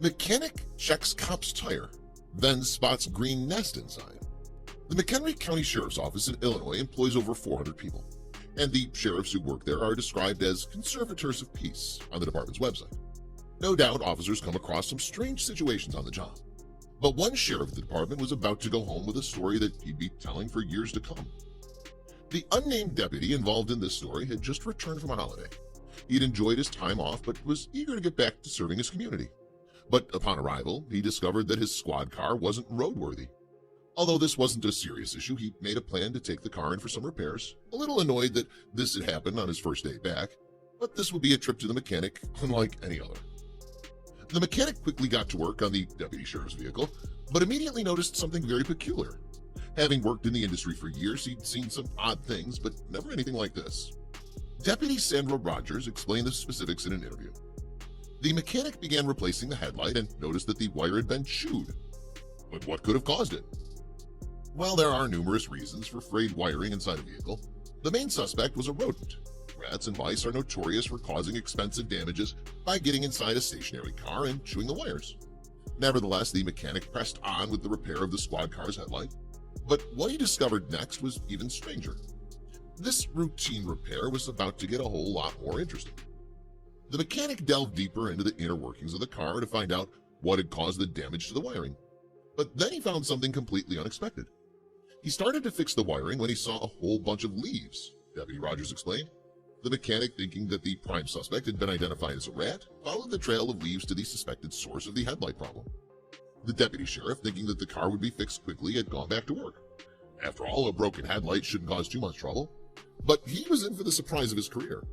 Mechanic checks cop's tire, then spots green nest inside. The McHenry County Sheriff's Office in Illinois employs over 400 people, and the sheriffs who work there are described as conservators of peace on the department's website. No doubt officers come across some strange situations on the job. But one sheriff of the department was about to go home with a story that he'd be telling for years to come. The unnamed deputy involved in this story had just returned from a holiday. He'd enjoyed his time off but was eager to get back to serving his community. But upon arrival, he discovered that his squad car wasn't roadworthy. Although this wasn't a serious issue, he made a plan to take the car in for some repairs, a little annoyed that this had happened on his first day back, but this would be a trip to the mechanic unlike any other. The mechanic quickly got to work on the deputy sheriff's vehicle, but immediately noticed something very peculiar. Having worked in the industry for years, he'd seen some odd things, but never anything like this. Deputy Sandra Rogers explained the specifics in an interview. The mechanic began replacing the headlight and noticed that the wire had been chewed. But what could have caused it? While there are numerous reasons for frayed wiring inside a vehicle, the main suspect was a rodent. Rats and mice are notorious for causing expensive damages by getting inside a stationary car and chewing the wires. Nevertheless, the mechanic pressed on with the repair of the squad car's headlight. But what he discovered next was even stranger. This routine repair was about to get a whole lot more interesting. The mechanic delved deeper into the inner workings of the car to find out what had caused the damage to the wiring. But then he found something completely unexpected. He started to fix the wiring when he saw a whole bunch of leaves, Deputy Rogers explained. The mechanic, thinking that the prime suspect had been identified as a rat, followed the trail of leaves to the suspected source of the headlight problem. The deputy sheriff, thinking that the car would be fixed quickly, had gone back to work. After all, a broken headlight shouldn't cause too much trouble. But he was in for the surprise of his career.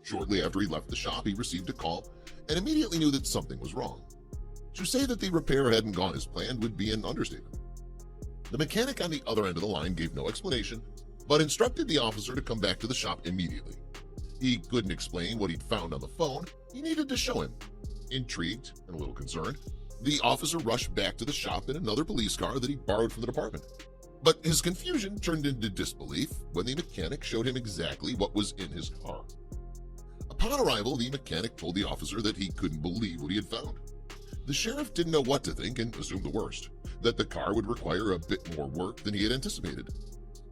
Shortly after he left the shop, he received a call and immediately knew that something was wrong. To say that the repair hadn't gone as planned would be an understatement. The mechanic on the other end of the line gave no explanation, but instructed the officer to come back to the shop immediately. He couldn't explain what he'd found on the phone. He needed to show him. Intrigued and a little concerned, the officer rushed back to the shop in another police car that he borrowed from the department. But his confusion turned into disbelief when the mechanic showed him exactly what was in his car. Upon arrival, the mechanic told the officer that he couldn't believe what he had found. The sheriff didn't know what to think and assumed the worst, that the car would require a bit more work than he had anticipated.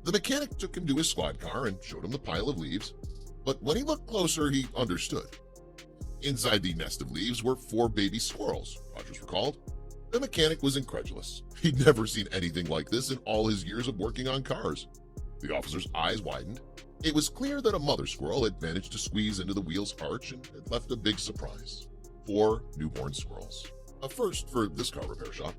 The mechanic took him to his squad car and showed him the pile of leaves, but when he looked closer, he understood. Inside the nest of leaves were 4 baby squirrels, Rogers recalled. The mechanic was incredulous. He'd never seen anything like this in all his years of working on cars. The officer's eyes widened. It was clear that a mother squirrel had managed to squeeze into the wheel's arch and had left a big surprise. 4 newborn squirrels. A first for this car repair shop.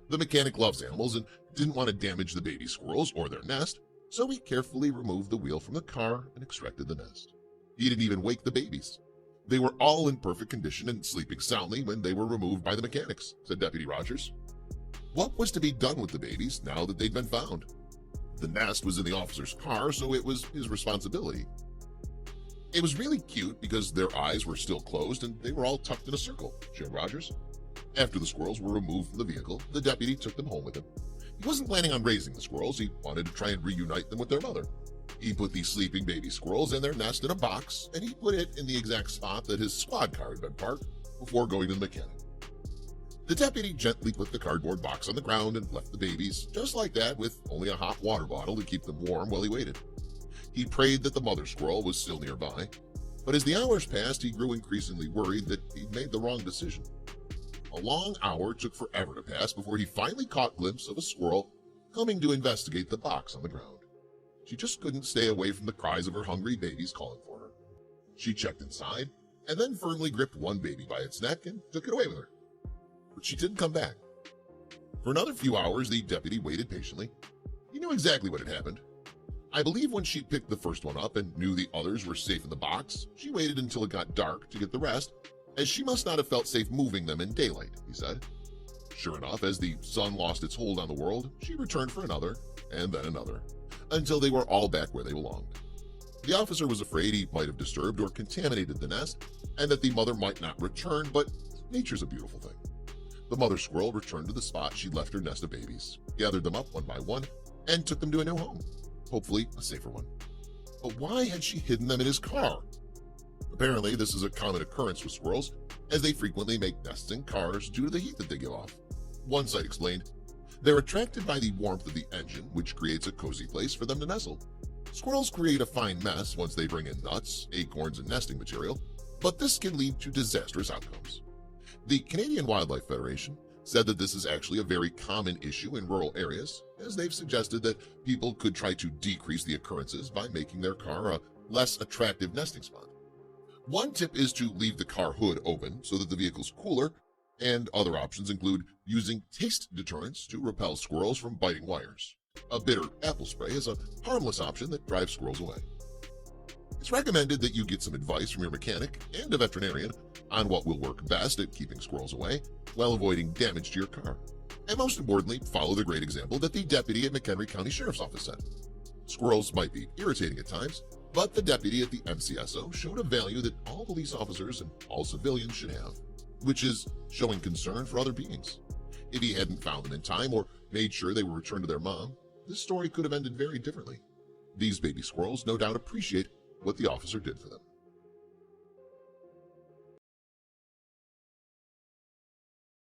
The mechanic loves animals and didn't want to damage the baby squirrels or their nest, so he carefully removed the wheel from the car and extracted the nest. He didn't even wake the babies. They were all in perfect condition and sleeping soundly when they were removed by the mechanics, said Deputy Rogers. What was to be done with the babies now that they'd been found? The nest was in the officer's car, so it was his responsibility. It was really cute because their eyes were still closed and they were all tucked in a circle, shared Rogers. After the squirrels were removed from the vehicle, the deputy took them home with him. He wasn't planning on raising the squirrels. He wanted to try and reunite them with their mother. He put the sleeping baby squirrels and their nest in a box, and he put it in the exact spot that his squad car had been parked before going to the mechanic. The deputy gently put the cardboard box on the ground and left the babies, just like that, with only a hot water bottle to keep them warm while he waited. He prayed that the mother squirrel was still nearby, but as the hours passed, he grew increasingly worried that he'd made the wrong decision. A long hour took forever to pass before he finally caught a glimpse of a squirrel coming to investigate the box on the ground. She just couldn't stay away from the cries of her hungry babies calling for her. She checked inside and then firmly gripped one baby by its neck and took it away with her. But she didn't come back. For another few hours, the deputy waited patiently. He knew exactly what had happened. I believe when she picked the first one up and knew the others were safe in the box, she waited until it got dark to get the rest, as she must not have felt safe moving them in daylight, he said. Sure enough, as the sun lost its hold on the world, she returned for another, and then another, until they were all back where they belonged. The officer was afraid he might have disturbed or contaminated the nest, and that the mother might not return, but nature's a beautiful thing. The mother squirrel returned to the spot she'd left her nest of babies, gathered them up one by one, and took them to a new home, hopefully a safer one. But why had she hidden them in his car? Apparently, this is a common occurrence with squirrels. as they frequently make nests in cars due to the heat that they give off. One site explained, "They're attracted by the warmth of the engine, which creates a cozy place for them to nestle. Squirrels create a fine mess once they bring in nuts, acorns, and nesting material, but this can lead to disastrous outcomes." The Canadian Wildlife Federation said that this is actually a very common issue in rural areas, as they've suggested that people could try to decrease the occurrences by making their car a less attractive nesting spot. One tip is to leave the car hood open so that the vehicle's cooler, and other options include using taste deterrents to repel squirrels from biting wires. A bitter apple spray is a harmless option that drives squirrels away. It's recommended that you get some advice from your mechanic and a veterinarian on what will work best at keeping squirrels away while avoiding damage to your car. And most importantly, follow the great example that the deputy at McHenry County Sheriff's Office set. Squirrels might be irritating at times, but the deputy at the MCSO showed a value that all police officers and all civilians should have, which is showing concern for other beings. If he hadn't found them in time or made sure they were returned to their mom, this story could have ended very differently. These baby squirrels no doubt appreciate what the officer did for them.